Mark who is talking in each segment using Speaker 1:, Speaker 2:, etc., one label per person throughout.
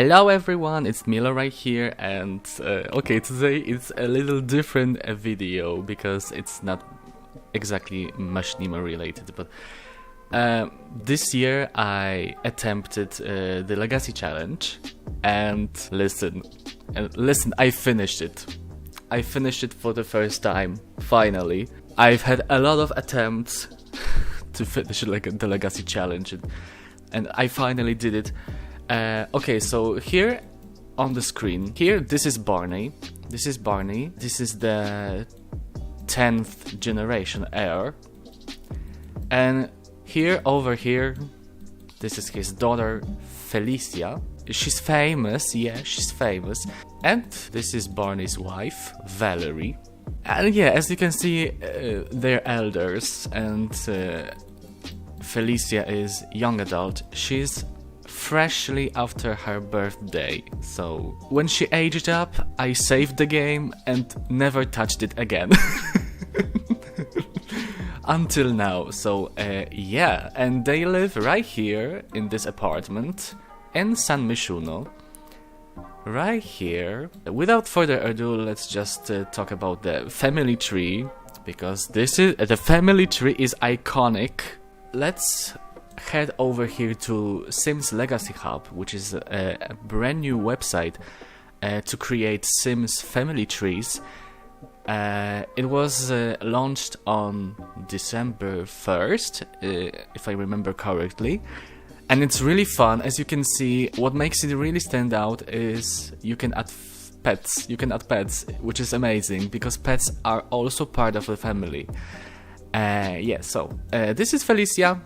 Speaker 1: Hello everyone, it's Milo right here, and okay, today it's a little different video because it's not exactly Machinima related, but this year I attempted the Legacy Challenge, and listen, I finished it. I finished it for the first time, finally. I've had a lot of attempts to finish the Legacy Challenge, and I finally did it. Okay, so here on the screen, this is Barney. This is the 10th generation heir. And over here, this is his daughter, Felicia. She's famous, yeah, she's famous. And this is Barney's wife, Valerie. And yeah, as you can see, they're elders, and Felicia is young adult. She's freshly after her birthday, so when she aged up, I saved the game and never touched it again. Until now, so yeah, and they live right here in this apartment in San Myshuno. Right here. Without further ado, let's just talk about the family tree, because the family tree is iconic. Let's head over here to Sims Legacy Hub, which is a brand new website to create Sims family trees. It was launched on December 1st, if I remember correctly, and it's really fun. As you can see, what makes it really stand out is you can add pets. Which is amazing, because pets are also part of the family. Yeah, so this is Felicia.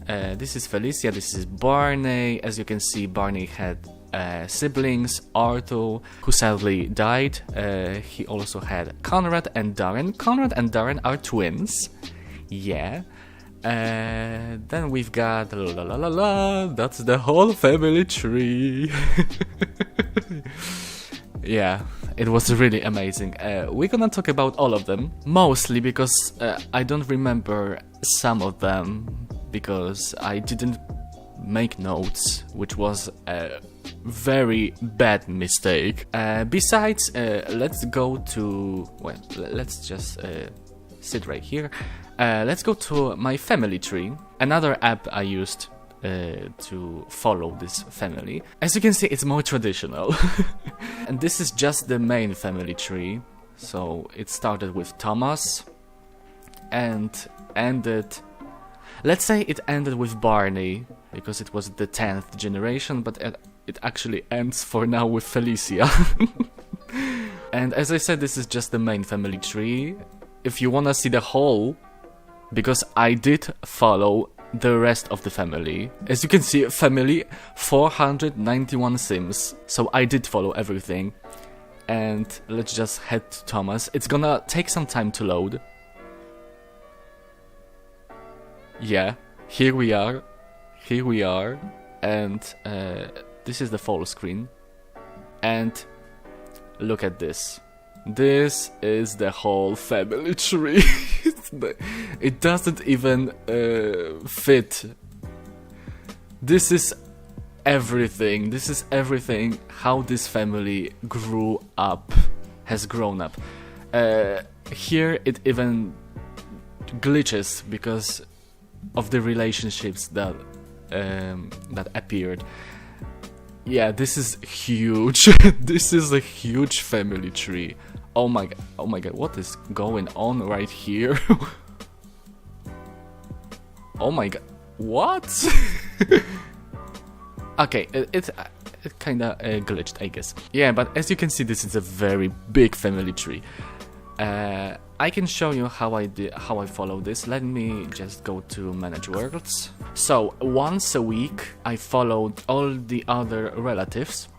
Speaker 1: This is Barney. As you can see, Barney had siblings, Arthur, who sadly died. He also had Conrad and Darren. Conrad and Darren are twins. Yeah. Then we've got that's the whole family tree. Yeah, it was really amazing. We're gonna talk about all of them, mostly because I don't remember some of them, because I didn't make notes, which was a very bad mistake. Besides, let's go to... well, let's just sit right here. Let's go to my family tree, another app I used to follow this family. As you can see, it's more traditional. And this is just the main family tree. So it started with Thomas and ended... let's say it ended with Barney, because it was the 10th generation, but it actually ends for now with Felicia. And as I said, this is just the main family tree. If you wanna see the whole, because I did follow the rest of the family. As you can see, family 491 Sims, so I did follow everything. And let's just head to Thomas. It's gonna take some time to load. Yeah, here we are, and this is the full screen, and look at this. This is the whole family tree. It doesn't even fit. This is everything. How this family has grown up. Here it even glitches because of the relationships that appeared. Yeah, this is huge. This is a huge family tree. Oh my god, what is going on right here? Oh my god, what? Okay, it kinda glitched, I guess. Yeah, but as you can see, this is a very big family tree. I can show you how I follow this. Let me just go to Manage Worlds. So once a week I followed all the other relatives,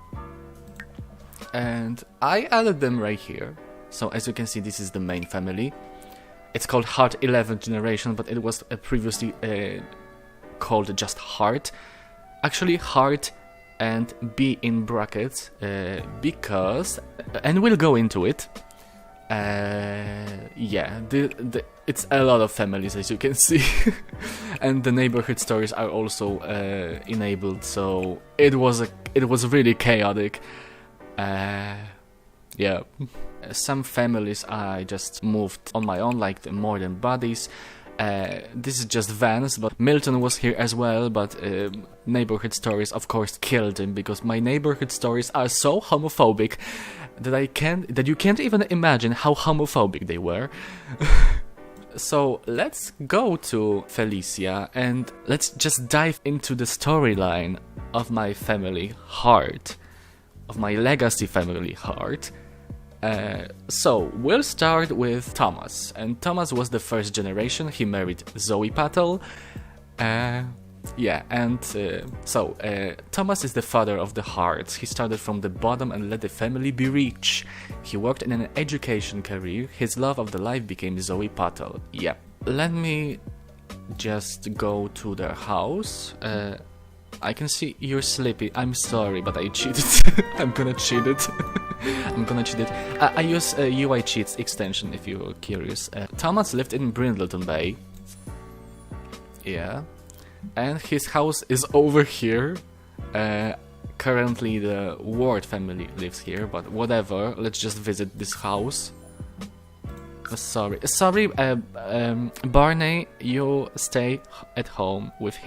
Speaker 1: and I added them right here. So as you can see, this is the main family. It's called Hart 11th generation, but it was previously called just Hart. Actually, Hart and B in brackets, because, and we'll go into it. Yeah, it's a lot of families, as you can see. And the neighborhood stories are also enabled, so it was really chaotic. Yeah. Some families I just moved on my own, like the More Than Buddies. This is just Vance, but Milton was here as well, but neighborhood stories of course killed him, because my neighborhood stories are so homophobic that you can't even imagine how homophobic they were. So let's go to Felicia and let's just dive into the storyline of my family, Hart, of my legacy family, Hart. So we'll start with Thomas, and Thomas was the first generation. He married Zoe Patel. Thomas is the father of the Harts. He started from the bottom and let the family be rich. He worked in an education career. His love of the life became Zoe Patel. Yeah. Let me just go to their house. I can see you're sleepy. I'm sorry, but I cheated. I'm gonna cheat it. I use UI Cheats extension if you're curious. Thomas lived in Brindleton Bay. Yeah. And his house is over here. Currently the Ward family lives here, but whatever. Let's just visit this house. Sorry, Barney, you stay at home with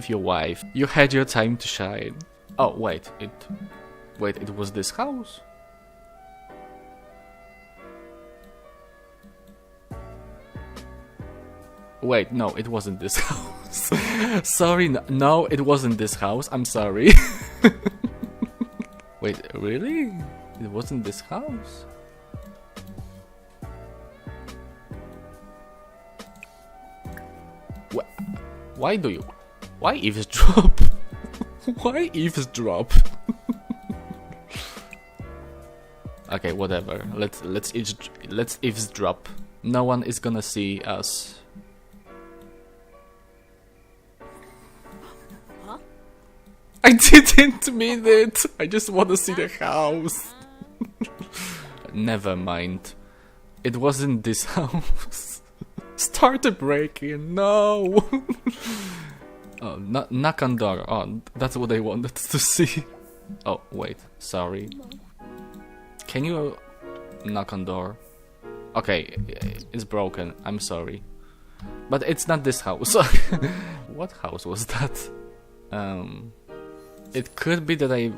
Speaker 1: your wife. You had your time to shine. Oh, wait, it was this house? Wait, no, it wasn't this house. Sorry, no, it wasn't this house. I'm sorry. Wait, really? It wasn't this house? Why eavesdrop? Why eavesdrop? Okay, whatever. Let's eavesdrop. No one is gonna see us.
Speaker 2: Huh?
Speaker 1: I didn't mean it. I just want to see the house. Never mind. It wasn't this house. Start a break-in. No. Oh, knock on door. Oh, that's what I wanted to see. Oh, wait. Sorry. Can you knock on door? Okay, it's broken. I'm sorry. But it's not this house. What house was that? It could be that I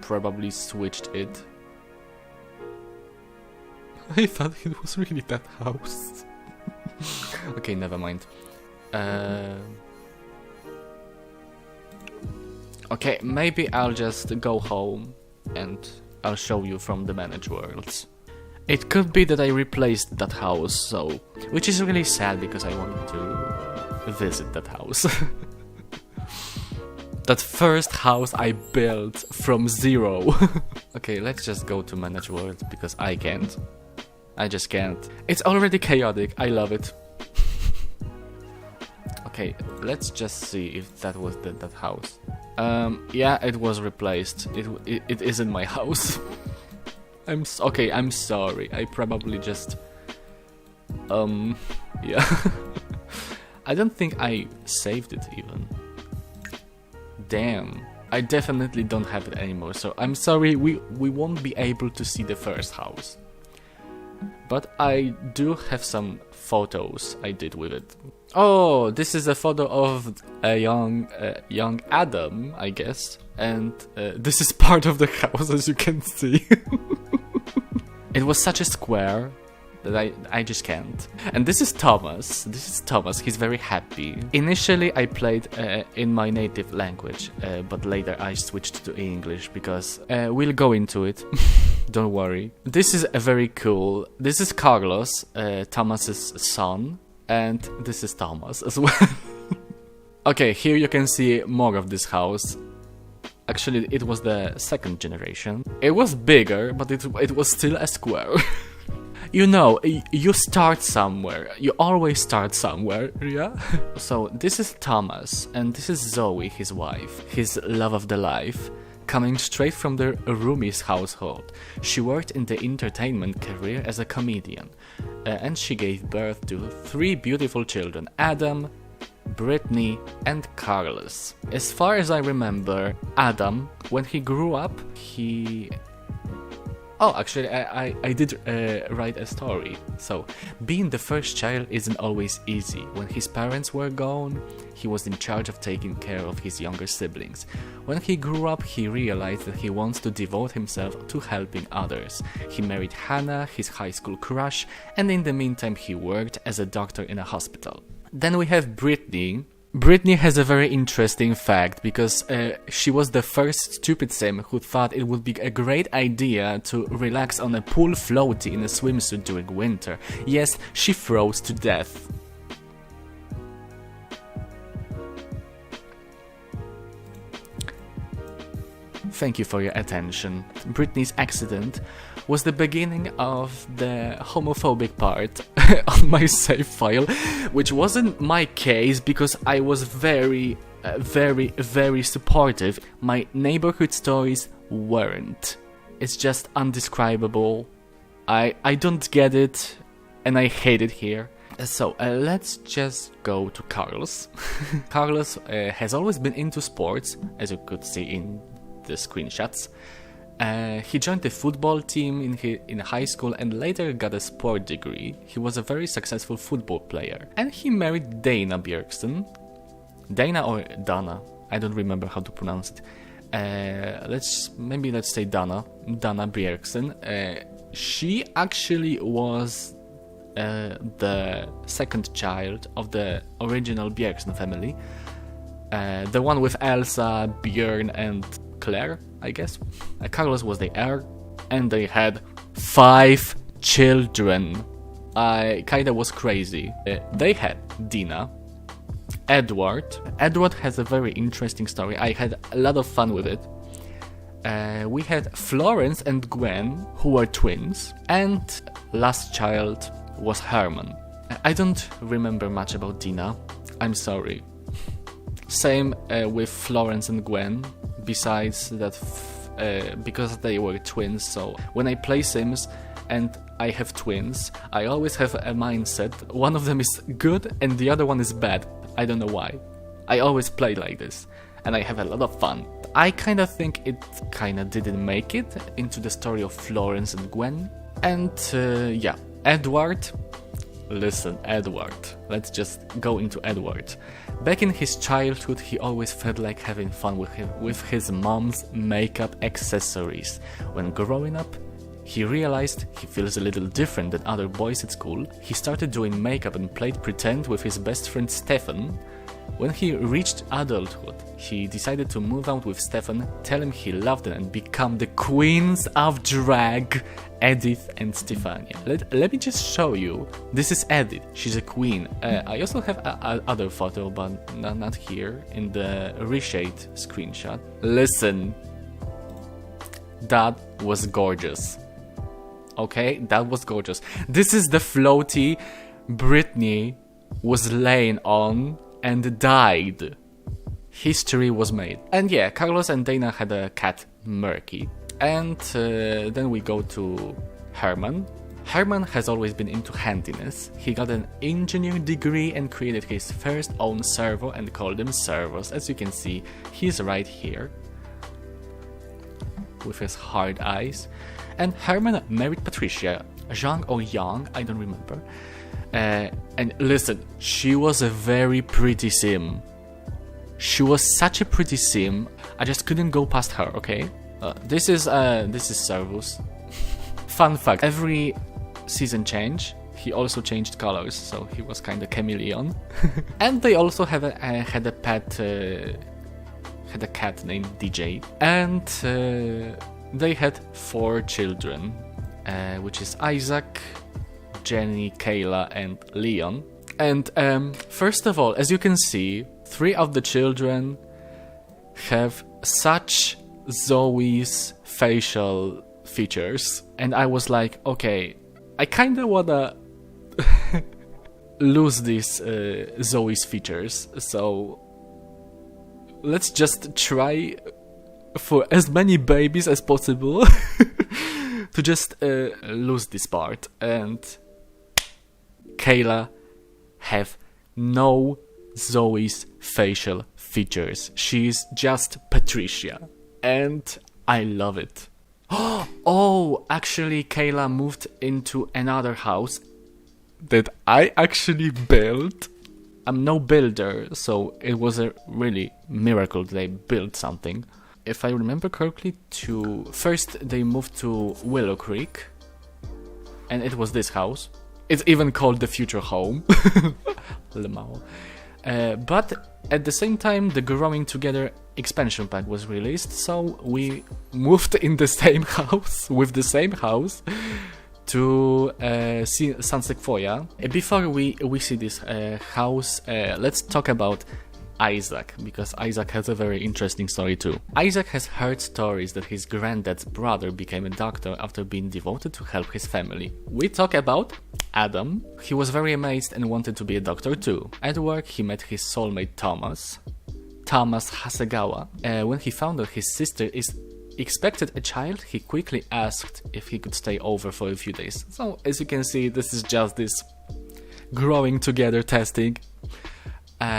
Speaker 1: probably switched it. I thought it was really that house. Okay, never mind. Okay, maybe I'll just go home and I'll show you from the managed worlds. It could be that I replaced that house, so which is really sad because I wanted to visit that house. That first house I built from zero. Okay, let's just go to managed worlds because I can't. I just can't. It's already chaotic. I love it. Okay, let's just see if that was that house. Yeah, it was replaced. It isn't my house. I'm sorry. I probably just yeah. I don't think I saved it even. Damn. I definitely don't have it anymore. So I'm sorry. We won't be able to see the first house. But I do have some photos I did with it. Oh, this is a photo of a young Adam, I guess. And this is part of the house, as you can see. It was such a square that I just can't. And this is Thomas. He's very happy. Initially I played in my native language, but later I switched to English because we'll go into it. Don't worry. This is very cool. This is Carlos, Thomas's son, and this is Thomas as well. Okay, here you can see more of this house. Actually, it was the second generation. It was bigger, but it was still a square. You know, you start somewhere. You always start somewhere, yeah? So, this is Thomas, and this is Zoe, his wife. His love of the life. Coming straight from the Rumi's household. She worked in the entertainment career as a comedian. and she gave birth to 3 beautiful children: Adam, Brittany, and Carlos. As far as I remember, Adam, when he grew up, he... Oh, actually, I did write a story. So, being the first child isn't always easy. When his parents were gone, he was in charge of taking care of his younger siblings. When he grew up, he realized that he wants to devote himself to helping others. He married Hannah, his high school crush, and in the meantime he worked as a doctor in a hospital. Then we have Brittany. Brittany has a very interesting fact, because she was the first stupid sim who thought it would be a great idea to relax on a pool floaty in a swimsuit during winter. Yes, she froze to death. Thank you for your attention. Brittany's accident was the beginning of the homophobic part on my save file, which wasn't my case because I was very supportive. My neighborhood stories weren't. It's just undescribable. I don't get it, and I hate it here. So let's just go to Carlos. Carlos has always been into sports, as you could see in the screenshots. He joined the football team in high school and later got a sport degree. He was a very successful football player. And he married Dana Bjerksen. Dana or Dana, I don't remember how to pronounce it. Let's say Dana Bjerksen. She actually was the second child of the original Bjerksen family. The one with Elsa, Björn and Claire, I guess. Carlos was the heir, and they had 5 children. I kinda was crazy. They had Dina, Edward. Edward has a very interesting story. I had a lot of fun with it. We had Florence and Gwen, who were twins, and last child was Herman. I don't remember much about Dina. I'm sorry. Same with Florence and Gwen. Besides that, because they were twins, so when I play Sims and I have twins, I always have a mindset. One of them is good and the other one is bad. I don't know why. I always play like this, and I have a lot of fun. I kinda think it kinda didn't make it into the story of Florence and Gwen. And yeah, Edward. Listen, Edward. Let's just go into Edward. Back in his childhood, he always felt like having fun with his mom's makeup accessories. When growing up, he realized he feels a little different than other boys at school. He started doing makeup and played pretend with his best friend Stefan. When he reached adulthood, he decided to move out with Stefan, tell him he loved him and become the queens of drag, Edith and Stefania. Let me just show you. This is Edith. She's a queen. I also have other photo, but not here, in the reshade screenshot. Listen. That was gorgeous. Okay? That was gorgeous. This is the floaty Brittany was laying on and died. History was made. And yeah, Carlos and Dana had a cat, Murky. And then we go to Herman. Herman has always been into handiness. He got an engineering degree and created his first own servo and called them servos. As you can see, he's right here with his hard eyes. And Herman married Patricia, Zhang or Yang, I don't remember. And listen, she was a very pretty sim. She was such a pretty sim. I just couldn't go past her. Okay, this is Servus. Fun fact: every season change, he also changed colors, so he was kind of chameleon. And they also had a pet, had a cat named DJ, and they had 4 children, which is Isaac, Jenny, Kayla, and Leon. And first of all, as you can see, 3 of the children have such Zoe's facial features, and I was like, okay, I kinda wanna lose these Zoe's features, so let's just try for as many babies as possible to just lose this part. And Kayla have no Zoe's facial features. She's just Patricia. And I love it. Oh, actually Kayla moved into another house that I actually built. I'm no builder, so it was a really miracle they built something. If I remember correctly, first they moved to Willow Creek, and it was this house. It's even called the future home. But at the same time, the Growing Together expansion pack was released, so we moved in the same house, with the same house, to San Sequoia. Before we see this house, let's talk about Isaac, because Isaac has a very interesting story too. Isaac has heard stories that his granddad's brother became a doctor after being devoted to help his family. We talk about Adam. He was very amazed and wanted to be a doctor too. At work, he met his soulmate Thomas Hasegawa. When he found out his sister expected a child, he quickly asked if he could stay over for a few days. So as you can see, this is just this growing together testing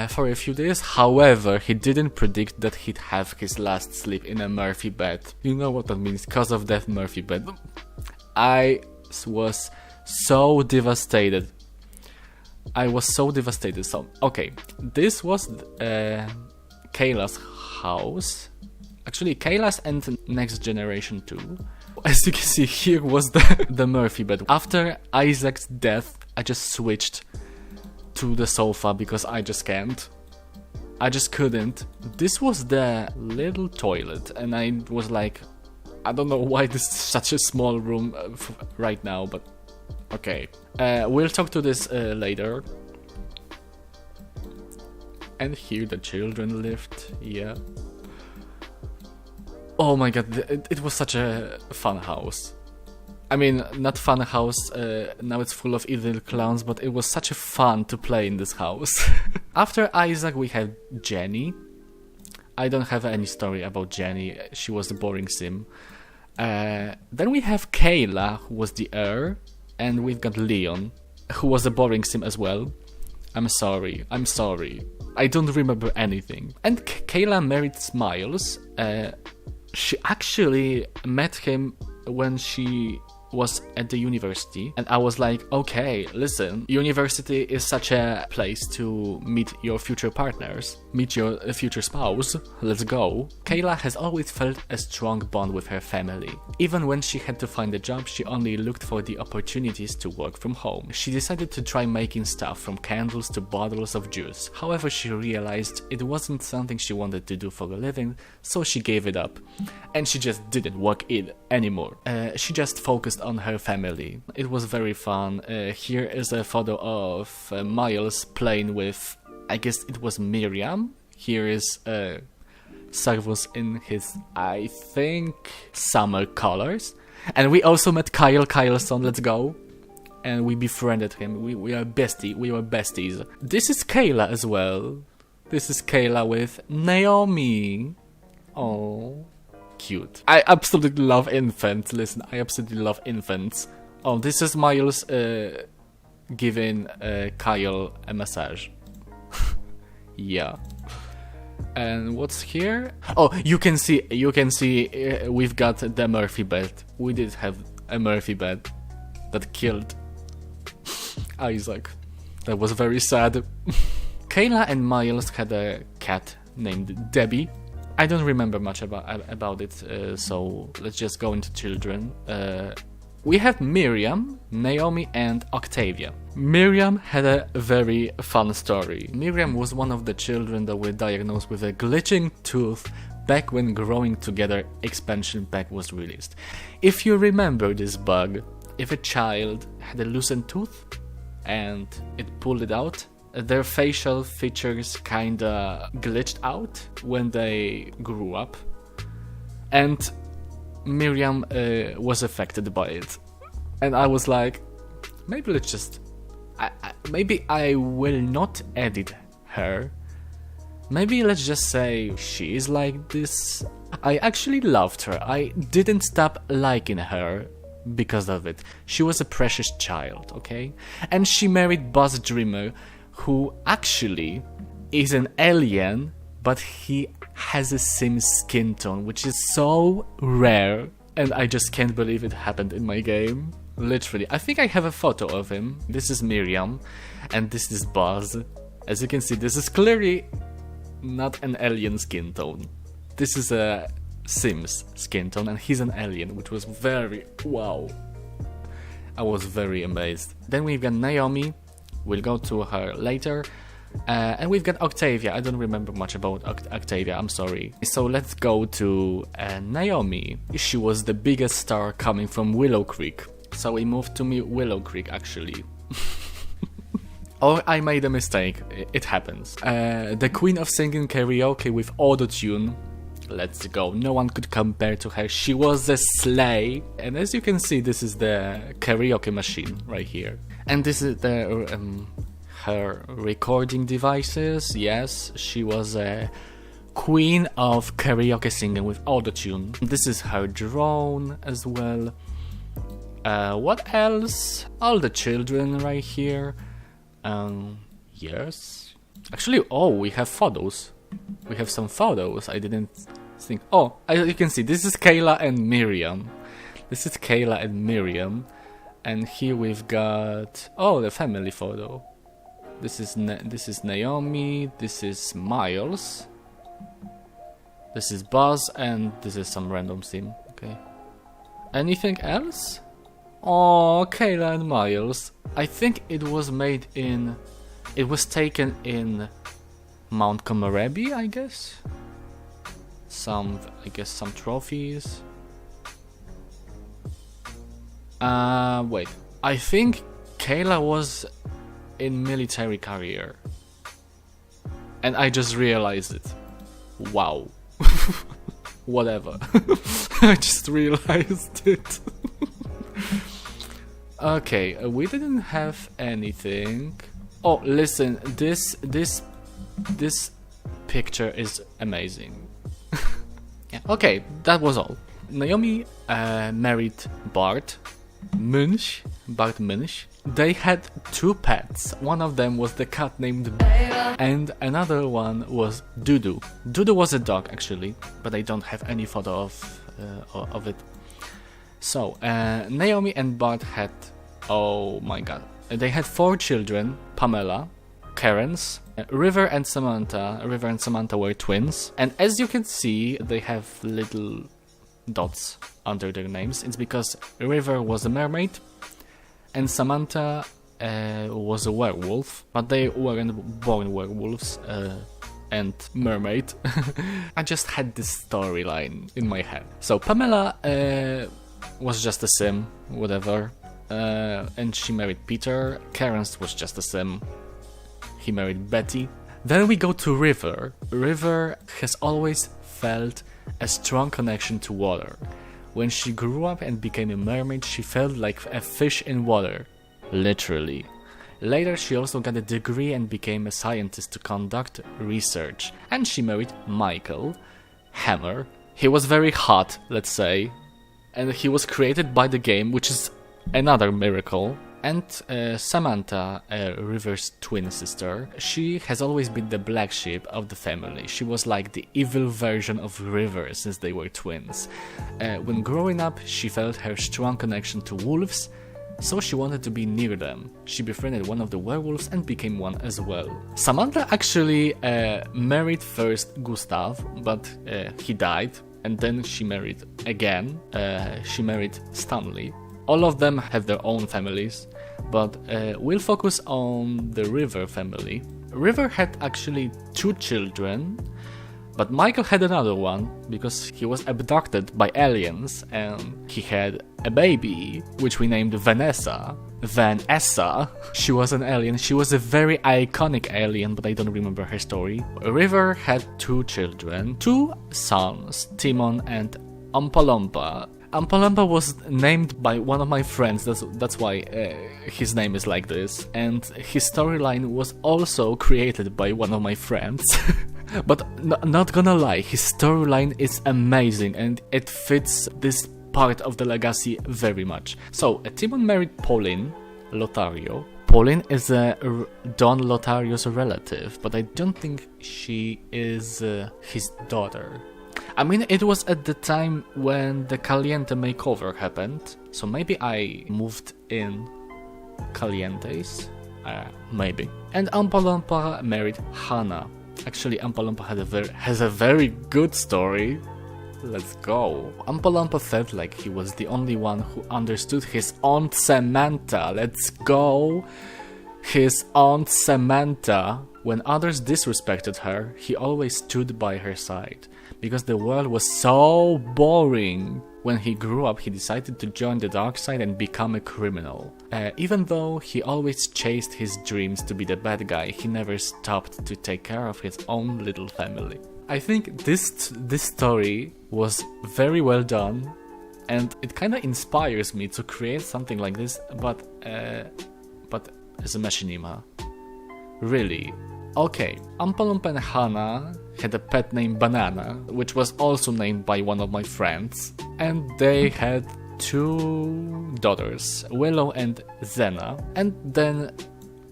Speaker 1: for a few days. However, he didn't predict that he'd have his last sleep in a Murphy bed. You know what that means, cause of death Murphy bed. I was so devastated. So, okay, this was Kayla's house. Actually, Kayla's and Next Generation too. As you can see, here was the Murphy bed. After Isaac's death, I just switched to the sofa because I just can't. I just couldn't. This was the little toilet, and I was like, I don't know why this is such a small room right now, but okay. We'll talk to this later. And here the children lived, yeah. Oh my god, it was such a fun house. I mean, not fun house, now it's full of evil clowns, but it was such a fun to play in this house. After Isaac, we have Jenny. I don't have any story about Jenny, she was a boring sim. Then we have Kayla, who was the heir, and we've got Leon, who was a boring sim as well. I'm sorry. I don't remember anything. And Kayla married Miles. She actually met him when she was at the university, and I was like, okay, listen, university is such a place to meet your future partners, meet your future spouse, let's go. Kayla has always felt a strong bond with her family. Even when she had to find a job, she only looked for the opportunities to work from home. She decided to try making stuff from candles to bottles of juice. However, she realized it wasn't something she wanted to do for a living, so she gave it up. And she just didn't work it anymore. She just focused on her family. It was very fun. Here is a photo of Miles playing with, I guess it was Miriam. Here is Servus in his, I think, summer colors. And we also met Kyleson, let's go. And we befriended him. We are besties. This is Kayla as well. This is Kayla with Naomi. Oh, cute. I absolutely love infants. Listen, I absolutely love infants. Oh, this is Miles giving Kyle a massage. Yeah. And what's here? Oh, you can see we've got the Murphy bed. We did have a Murphy bed that killed Isaac. That was very sad. Kayla and Miles had a cat named Debbie. I don't remember much about it, so let's just go into children. We have Miriam, Naomi, and Octavia. Miriam had a very fun story. Miriam was one of the children that were diagnosed with a glitching tooth back when Growing Together expansion pack was released. If you remember this bug, if a child had a loosened tooth and it pulled it out, their facial features kinda glitched out when they grew up, and Miriam was affected by it. And I was like, maybe let's just, maybe I will not edit her. Maybe let's just say she is like this. I actually loved her. I didn't stop liking her because of it. She was a precious child, okay? And she married Buzz Dreamer, who actually is an alien, but he has a sim skin tone, which is so rare, and I just can't believe it happened in my game. Literally. I think I have a photo of him. This is Miriam, and this is Buzz. As you can see, this is clearly not an alien skin tone. This is a Sims skin tone, and he's an alien, which was very... wow. I was very amazed. Then we've got Naomi. We'll go to her later. And we've got Octavia. I don't remember much about Octavia, I'm sorry. So let's go to Naomi. She was the biggest star coming from Willow Creek. So we moved to Willow Creek, actually. Or I made a mistake. It happens. The queen of singing karaoke with auto-tune. Let's go. No one could compare to her. She was a slay. And as you can see, this is the karaoke machine right here. And this is the... her recording devices. Yes, she was a queen of karaoke singing with autotune. This is her drone as well. What else? All the children right here. Yes. Actually, oh, we have photos. We have some photos. I didn't think. Oh, you can see this is Kayla and Miriam. This is Kayla and Miriam. And here we've got, oh, the family photo. This is Naomi, this is Miles, this is Buzz, and this is some random sim. Okay. Anything else? Oh, Kayla and Miles. I think it was taken in Mount Komorebi, I guess. Some trophies. Wait. I think Kayla was in military career, and I just realized it. Wow. Whatever. I just realized it. Okay, we didn't have anything. Oh, listen, this picture is amazing. Yeah. Okay, that was all. Naomi married Bart Munch. They had two pets. One of them was the cat named and another one was Dudu. Dudu was a dog actually, but I don't have any photo of it. So Naomi and Bart had, oh my god, they had 4 children: Pamela, Karens, River and Samantha. River and Samantha were twins, and as you can see, they have little dots under their names. It's because River was a mermaid and Samantha was a werewolf, but they weren't born werewolves and mermaid. I just had this storyline in my head. So Pamela was just a sim, whatever, and she married Peter. Karen's was just a sim. He married Betty. Then we go to River. River has always felt a strong connection to water. When she grew up and became a mermaid, she felt like a fish in water, literally. Later, she also got a degree and became a scientist to conduct research. And she married Michael Hammer. He was very hot, let's say, and he was created by the game, which is another miracle. And Samantha, River's twin sister, she has always been the black sheep of the family. She was like the evil version of River since they were twins. When growing up, she felt her strong connection to wolves, so she wanted to be near them. She befriended one of the werewolves and became one as well. Samantha actually married first Gustav, but he died, and then she married again. She married Stanley. All of them have their own families, but we'll focus on the River family. River had actually 2 children, but Michael had another one because he was abducted by aliens and he had a baby, which we named Vanessa. She was an alien. She was a very iconic alien, but I don't remember her story. River had 2 children, 2 sons, Timon and Ompalompa. Ompalompa was named by one of my friends, that's why his name is like this, and his storyline was also created by one of my friends. But not gonna lie, his storyline is amazing and it fits this part of the legacy very much. So, Timon married Pauline Lothario. Pauline is Don Lothario's relative, but I don't think she is his daughter. I mean, it was at the time when the Caliente makeover happened, so maybe I moved in Calientes, maybe. And Umpalumpa married Hannah. Actually, Umpalumpa has a very good story. Let's go. Umpalumpa felt like he was the only one who understood his Aunt Samantha. Let's go. His Aunt Samantha. When others disrespected her, he always stood by her side. Because the world was so boring. When he grew up, he decided to join the dark side and become a criminal. Even though he always chased his dreams to be the bad guy, he never stopped to take care of his own little family. I think this story was very well done, and it kind of inspires me to create something like this, but as a machinima. Really. Okay, Umpalumpa and Hannah had a pet named Banana, which was also named by one of my friends, and they had 2 daughters, Willow and Zena. And then,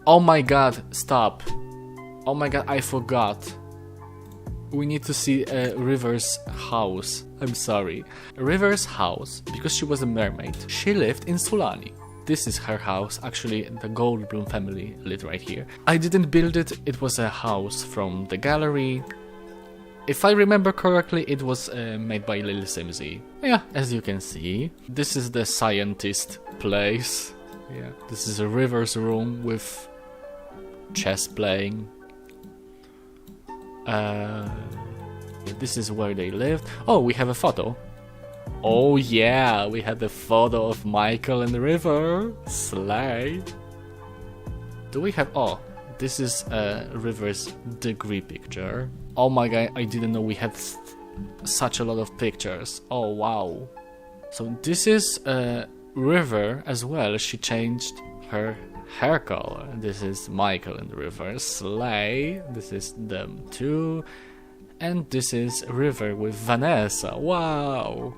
Speaker 1: oh my god, stop. Oh my god, I forgot. We need to see River's house. I'm sorry. River's house, because she was a mermaid, she lived in Sulani. This is her house. Actually, the Goldblum family lived right here. I didn't build it. It was a house from the gallery. If I remember correctly, it was made by Lil Simsy. Yeah, as you can see, this is the scientist place. Yeah, this is a River's room with chess playing. This is where they lived. Oh, we have a photo. Oh yeah, we had the photo of Michael and River. Slay. Do we have... Oh, this is River's degree picture. Oh my god, I didn't know we had such a lot of pictures. Oh wow. So this is River as well. She changed her hair color. This is Michael and River. Slay. This is them too. And this is River with Vanessa. Wow.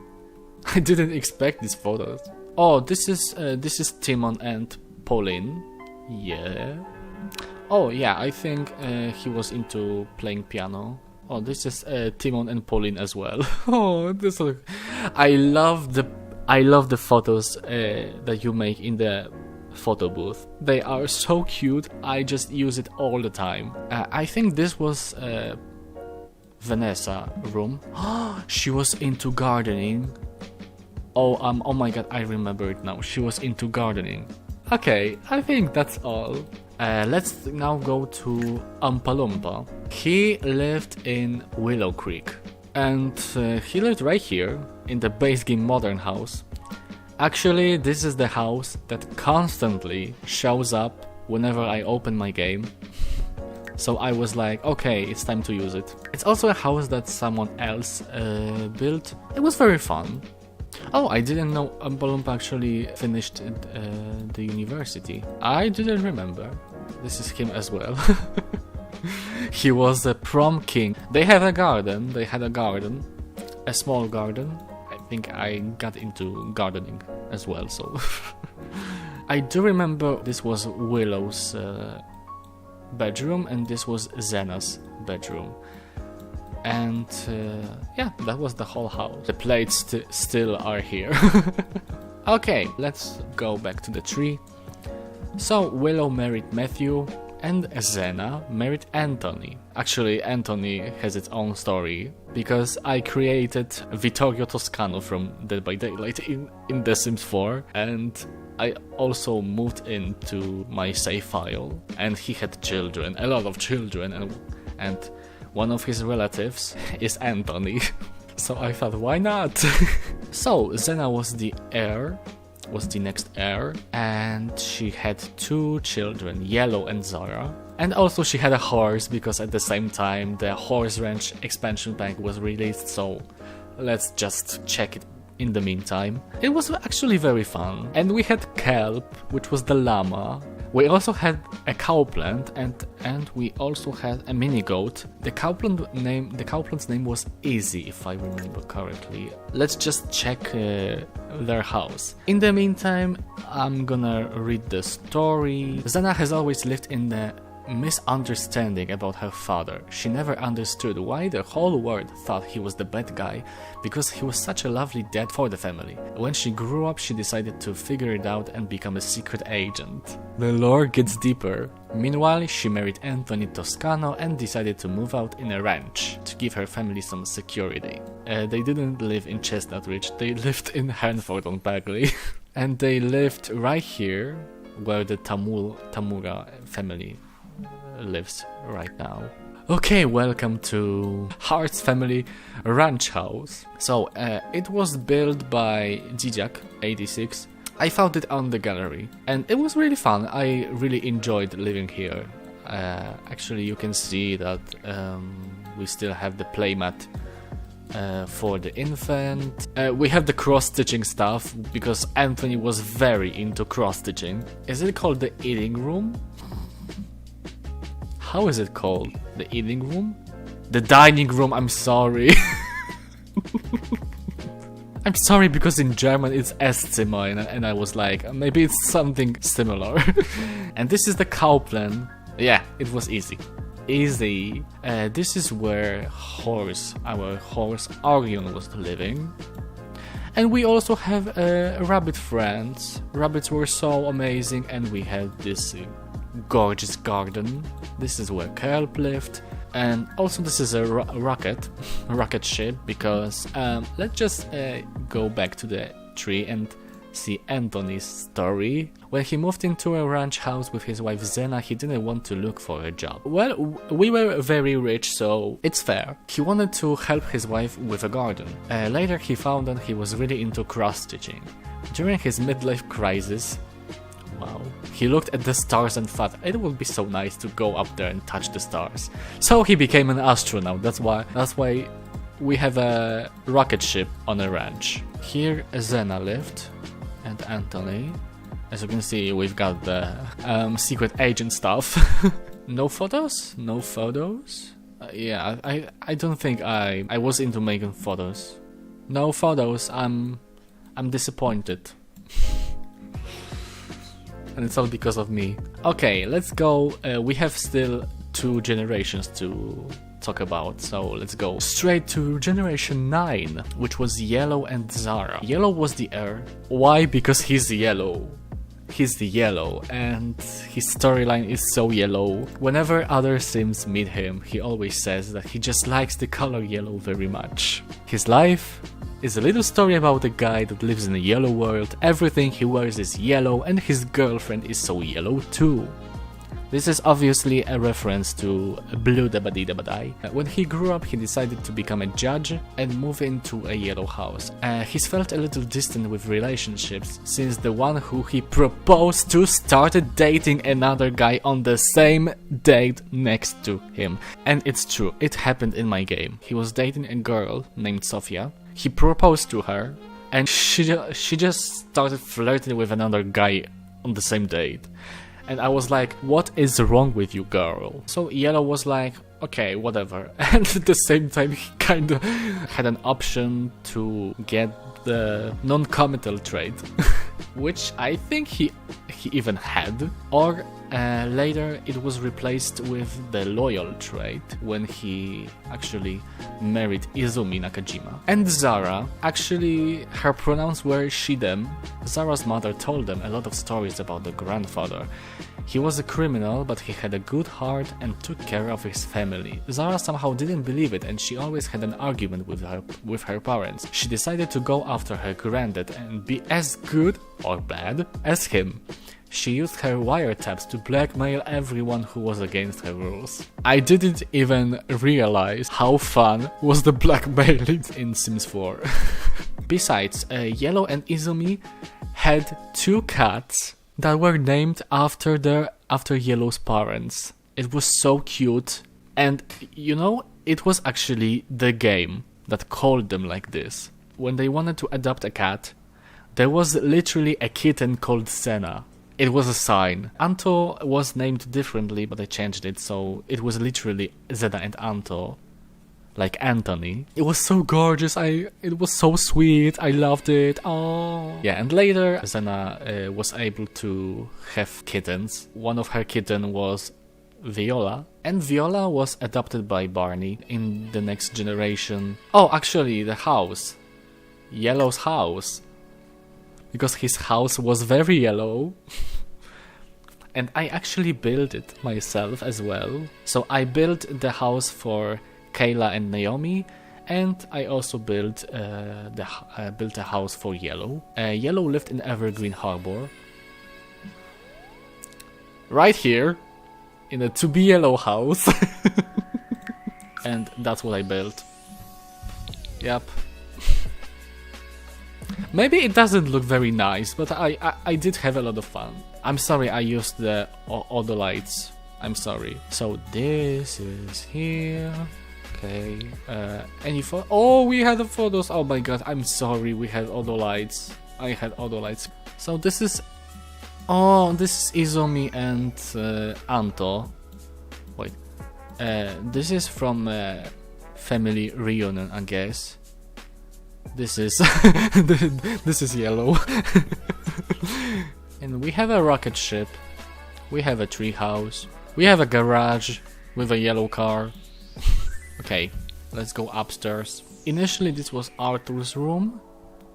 Speaker 1: I didn't expect these photos. Oh, this is Timon and Pauline. Yeah. Oh yeah, I think he was into playing piano. Oh, this is Timon and Pauline as well. Oh, this look. I love the photos that you make in the photo booth. They are so cute. I just use it all the time. I think this was Vanessa room. She was into gardening. Oh my god, I remember it now. She was into gardening. Okay, I think that's all. Let's now go to Umpalumpa. He lived in Willow Creek. And he lived right here, in the base game modern house. Actually, this is the house that constantly shows up whenever I open my game. So I was like, okay, it's time to use it. It's also a house that someone else built. It was very fun. Oh, I didn't know Umpalumpa actually finished the university. I didn't remember. This is him as well. He was a prom king. They had a garden. A small garden. I think I got into gardening as well, so... I do remember this was Willow's bedroom and this was Zena's bedroom. And yeah, that was the whole house. The plates still are here. Okay, let's go back to the tree. So Willow married Matthew and Zena married Anthony. Actually, Anthony has its own story because I created Vittorio Toscano from Dead by Daylight in The Sims 4 and I also moved into my save file and he had children, a lot of children, and one of his relatives is Anthony. So I thought, why not? So Zena was the next heir, and she had 2 children, Yellow and Zara. And also she had a horse, because at the same time the Horse Ranch expansion pack was released, so let's just check it in the meantime. It was actually very fun. And we had Kelp, which was the llama, We also had a cowplant and we also had a mini goat. The cowplant's name was Easy, if I remember correctly. Let's just check their house. In the meantime, I'm gonna read the story. Zena has always lived in the misunderstanding about her father. She never understood why the whole world thought he was the bad guy, because he was such a lovely dad for the family. When she grew up, she decided to figure it out and become a secret agent. The lore gets deeper. Meanwhile, she married Anthony Toscano and decided to move out in a ranch to give her family some security. They didn't live in Chestnut Ridge, they lived in Hanford on Bagley. And they lived right here, where the Tamura family lives right now. Okay, welcome to Hart's family ranch house. So, it was built by Dzidziak86. I found it on the gallery, and it was really fun. I really enjoyed living here. Actually, you can see that we still have the playmat for the infant. We have the cross-stitching stuff, because Anthony was very into cross-stitching. Is it called the eating room? How is it called? The eating room? The dining room, I'm sorry. I'm sorry, because in German it's Esszimmer, and I was like, maybe it's something similar. And this is the cowplan. Yeah, it was easy. Easy. This is where our horse Orion was living. And we also have rabbit friends. Rabbits were so amazing, and we had this gorgeous garden. This is where Kelp lived, and also this is a rocket ship, because let's just go back to the tree and see Anthony's story. When he moved into a ranch house with his wife Zena, he didn't want to look for a job. Well, we were very rich, so it's fair. He wanted to help his wife with a garden. Later he found that he was really into cross-stitching. During his midlife crisis, wow, he looked at the stars and thought it would be so nice to go up there and touch the stars. So he became an astronaut. That's why we have a rocket ship on a ranch. Here Zena lived, and Anthony. As you can see, we've got the secret agent stuff. No photos? No photos? Yeah, I don't think I was into making photos. No photos. I'm disappointed. And it's all because of me. Okay, let's go. We have still 2 generations to talk about, so let's go straight to generation 9, which was Yellow and Zara. Yellow was the heir. Why? Because he's yellow. He's the yellow, and his storyline is so yellow. Whenever other Sims meet him, he always says that he just likes the color yellow very much. His life is a little story about a guy that lives in a yellow world. Everything he wears is yellow, and his girlfriend is so yellow too. This is obviously a reference to Blue Dabadi Dabadai. When he grew up, he decided to become a judge and move into a yellow house. He's felt a little distant with relationships, since the one who he proposed to started dating another guy on the same date next to him. And it's true, it happened in my game. He was dating a girl named Sofia. He proposed to her, and she just started flirting with another guy on the same date. And I was like, what is wrong with you, girl? So Yellow was like, okay, whatever. And at the same time, he kind of had an option to get the non-committal trait, which I think he even had. Or later it was replaced with the loyal trait when he actually married Izumi Nakajima. And Zara, actually her pronouns were she, them. Zara's mother told them a lot of stories about the grandfather. He was a criminal, but he had a good heart and took care of his family. Zara somehow didn't believe it, and she always had an argument with her parents. She decided to go after her granddad and be as good, or bad, as him. She used her wiretaps to blackmail everyone who was against her rules. I didn't even realize how fun was the blackmailing in Sims 4. Besides, Yellow and Izumi had 2 cats that were named after Yellow's parents. It was so cute, and you know, it was actually the game that called them like this. When they wanted to adopt a cat, there was literally a kitten called Senna. It was a sign. Anto was named differently, but I changed it, so it was literally Zeda and Anto. Like Anthony. It was so gorgeous, it was so sweet, I loved it, oh. Yeah, and later Zena was able to have kittens. One of her kittens was Viola, and Viola was adopted by Barney in the next generation. Oh, actually, the house. Yellow's house. Because his house was very yellow. And I actually built it myself as well. So I built the house for Kayla and Naomi, and I also built a house for Yellow. Yellow lived in Evergreen Harbor. Right here. In a to be yellow house. And that's what I built. Yep. Maybe it doesn't look very nice, but I did have a lot of fun. I'm sorry I used the all the lights. I'm sorry. So this is here. Okay. Any photo? Oh, we had the photos. Oh my god, I'm sorry. We had all the lights. I had all the lights. So this is. Oh, this is Izumi and Anto. Wait. This is from family reunion, I guess. This is this is Yellow. And we have a rocket ship. We have a tree house. We have a garage with a yellow car. Okay, let's go upstairs. Initially this was Arthur's room.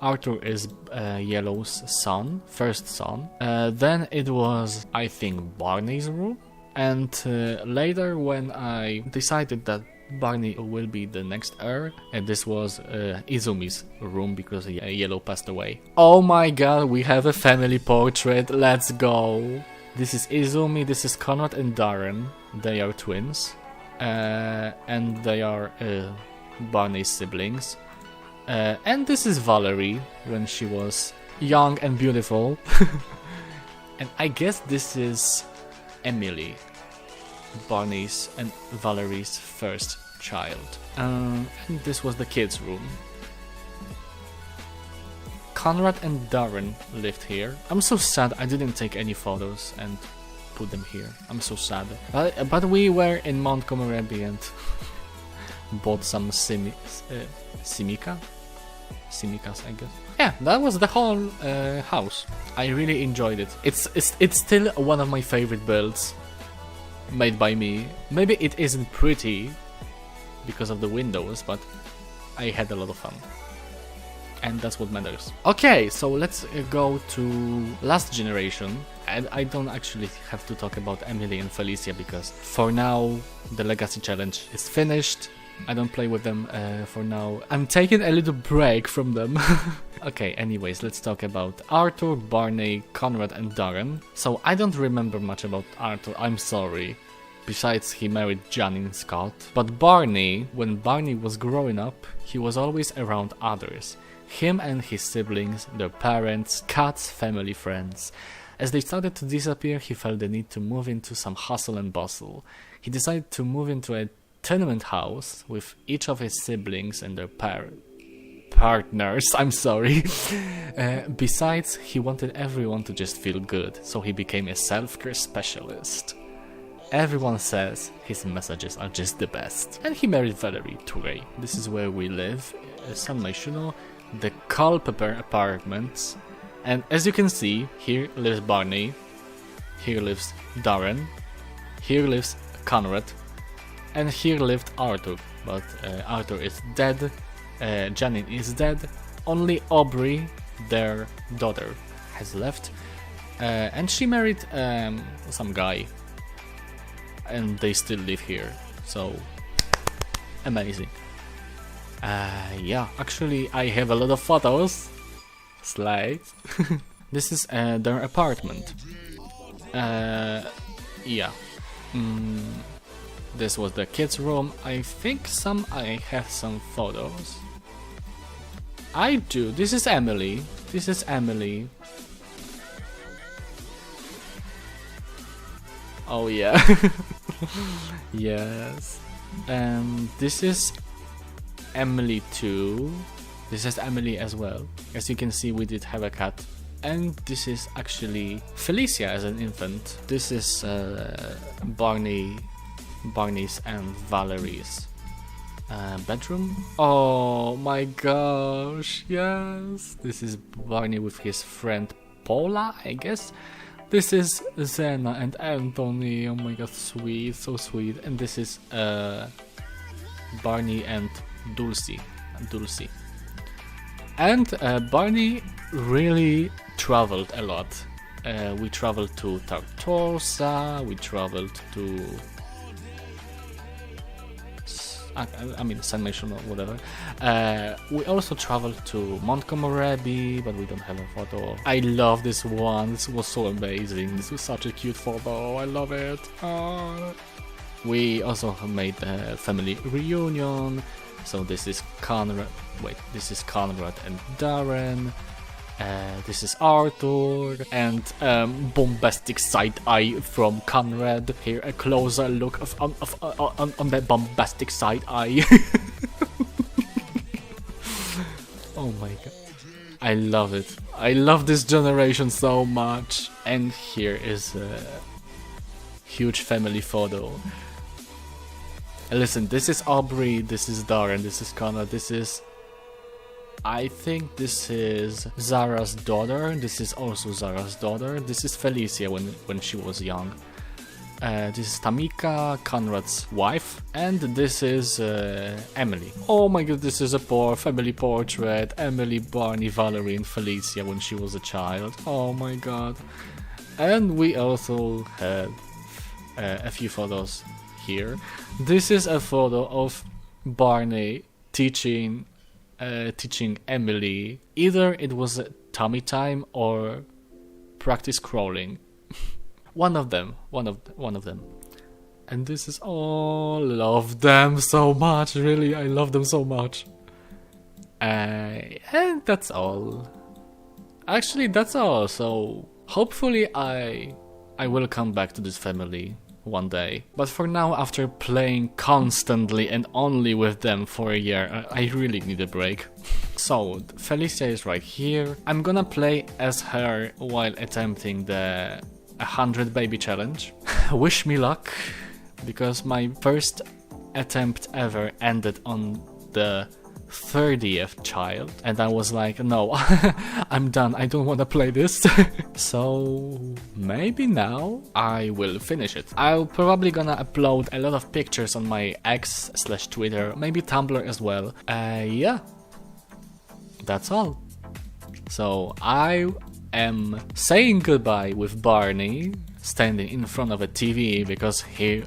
Speaker 1: Arthur is Yellow's son, first son. Then it was, I think, Barney's room. And later when I decided that Barney will be the next heir, and this was Izumi's room because Yellow passed away. Oh my god, we have a family portrait, let's go! This is Izumi, this is Conrad and Darren, they are twins. And they are Barney's siblings. And this is Valerie when she was young and beautiful. And I guess this is Emily, Barney's and Valerie's first child. And this was the kids' room. Conrad and Darren lived here. I'm so sad I didn't take any photos and put them here. I'm so sad. But we were in Montgomery Abbey and bought some Simicas, I guess. Yeah, that was the whole house. I really enjoyed it. It's still one of my favorite builds made by me. Maybe it isn't pretty because of the windows, but I had a lot of fun. And that's what matters. Okay, so let's go to last generation. And I don't actually have to talk about Emily and Felicia because for now the Legacy Challenge is finished. I don't play with them for now. I'm taking a little break from them. Okay, anyways, let's talk about Arthur, Barney, Conrad and Darren. So I don't remember much about Arthur, I'm sorry. Besides, he married Janine Scott. But Barney, when Barney was growing up, he was always around others. Him and his siblings, their parents, cats, family, friends. As they started to disappear, he felt the need to move into some hustle and bustle. He decided to move into a tenement house with each of his siblings and their partners, I'm sorry. Besides, he wanted everyone to just feel good, so he became a self-care specialist. Everyone says his messages are just the best. And he married Valerie Touré. This is where we live, San Myshuno, the Culpeper Apartments. And as you can see, here lives Barney, here lives Darren, here lives Conrad, and here lived Arthur, but Arthur is dead, Janine is dead, only Aubrey, their daughter, has left, and she married some guy, and they still live here, so amazing. Yeah, actually I have a lot of photos, slides. This is their apartment. Yeah. This was the kids' room. I think I have some photos. I do. This is Emily. This is Emily. Oh yeah. Yes. And this is Emily too. This is Emily as well. As you can see, we did have a cat. And this is actually Felicia as an infant. This is Barney's and Valerie's bedroom. Oh my gosh, yes. This is Barney with his friend Paula, I guess. This is Zena and Anthony. Oh my god, sweet, so sweet. And this is Barney and Dulcie. And Barney really traveled a lot. We traveled to Tartosa, we traveled to San Mission or whatever. We also traveled to Montgomery, but we don't have a photo. I love this one. This was so amazing. This was such a cute photo. I love it. We also made a family reunion. So this is Conrad. Wait, this is Conrad and Darren. This is Arthur and bombastic side eye from Conrad. Here a closer look on that bombastic side eye. Oh my god, I love it. I love this generation so much. And here is a huge family photo. Listen, this is Aubrey, this is Darren, this is Conrad, this is... I think this is Zara's daughter. This is also Zara's daughter. This is Felicia when she was young. This is Tamika, Conrad's wife. And this is Emily. Oh my god, this is a family portrait. Emily, Barney, Valerie and Felicia when she was a child. Oh my god. And we also had a few photos here. This is a photo of Barney teaching Emily. Either it was tummy time or practice crawling. one of them. And this is all... love them so much, really, I love them so much. And that's all. Actually, that's all. So hopefully I will come back to this family one day. But for now, after playing constantly and only with them for a year, I really need a break. So, Felicia is right here. I'm gonna play as her while attempting the 100 baby challenge. Wish me luck, because my first attempt ever ended on the 30th child, and I was like, no, I'm done, I don't want to play this. So maybe now I will finish it. I'm probably gonna upload a lot of pictures on my X/Twitter, maybe Tumblr as well. Yeah, that's all. So I am saying goodbye with Barney standing in front of a TV because he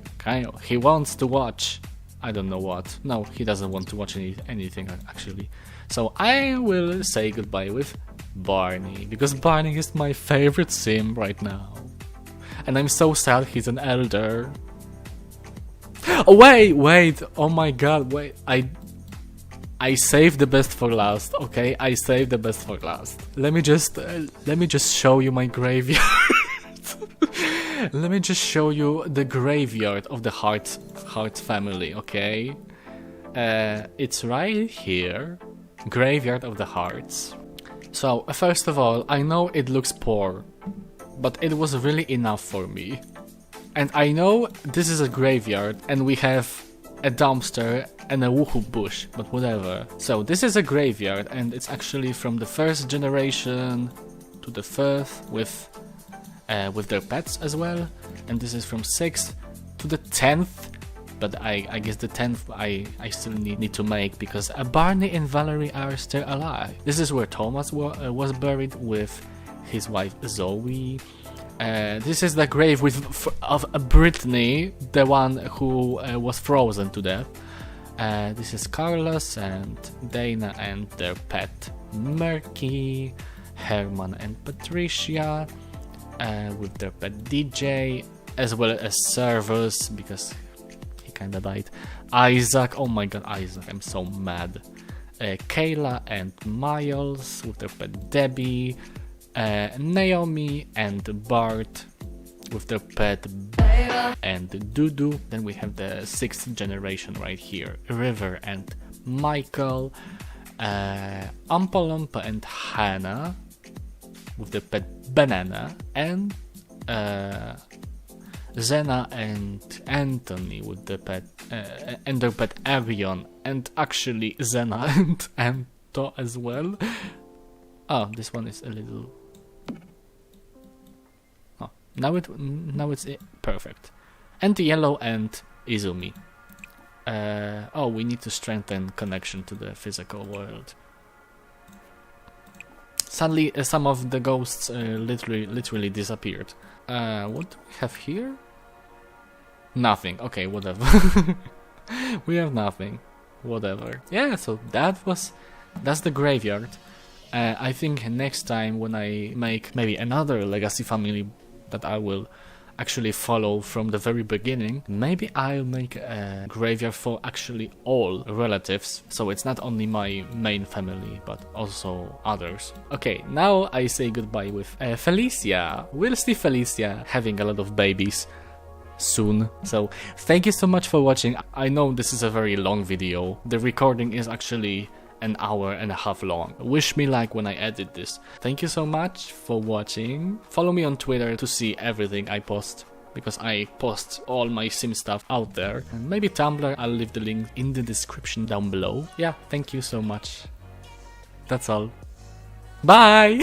Speaker 1: wants to watch I don't know what. No, he doesn't want to watch anything actually. So I will say goodbye with Barney, because Barney is my favorite sim right now. And I'm so sad he's an elder. Oh, wait, oh my god, wait, I saved the best for last, okay? I saved the best for last. Let me just show you my graveyard. Let me just show you the graveyard of the Hart family, okay? It's right here. Graveyard of the Harts. So, first of all, I know it looks poor, but it was really enough for me. And I know this is a graveyard, and we have a dumpster and a woohoo bush, but whatever. So, this is a graveyard, and it's actually from the first generation to the 3rd with their pets as well, and this is from 6th to the 10th, but I guess the 10th I still need to make, because Barney and Valerie are still alive. This is where Thomas was buried with his wife Zoe. This is the grave of Brittany, the one who was frozen to death. This is Carlos and Dana and their pet Murky, Herman and Patricia, with their pet DJ, as well as Servus, because he kinda died. Isaac, oh my god, Isaac, I'm so mad. Kayla and Miles with their pet Debbie. Naomi and Bart with their pet and Dudu. Then we have the 6th generation right here, River and Michael, Umpa Lumpa and Hannah, with the pet Banana, and Zena and Anthony with the pet and their pet Avion, and actually Zena and Anto as well. Oh, this one is a little. Oh, now it's perfect. And Yellow and Izumi. Oh, we need to strengthen connection to the physical world. Sadly, some of the ghosts literally disappeared. What do we have here? Nothing. Okay, whatever. We have nothing. Whatever. Yeah, so that's the graveyard. I think next time when I make maybe another legacy family that I will actually follow from the very beginning, maybe I'll make a graveyard for actually all relatives, so it's not only my main family but also others. Okay, now I say goodbye with Felicia. We'll see Felicia having a lot of babies soon. So thank you so much for watching. I know this is a very long video. The recording is actually an hour and a half long. Wish me luck when I edit this. Thank you so much for watching. Follow me on Twitter to see everything I post, because I post all my sim stuff out there. And maybe Tumblr, I'll leave the link in the description down below. Yeah, thank you so much. That's all. Bye!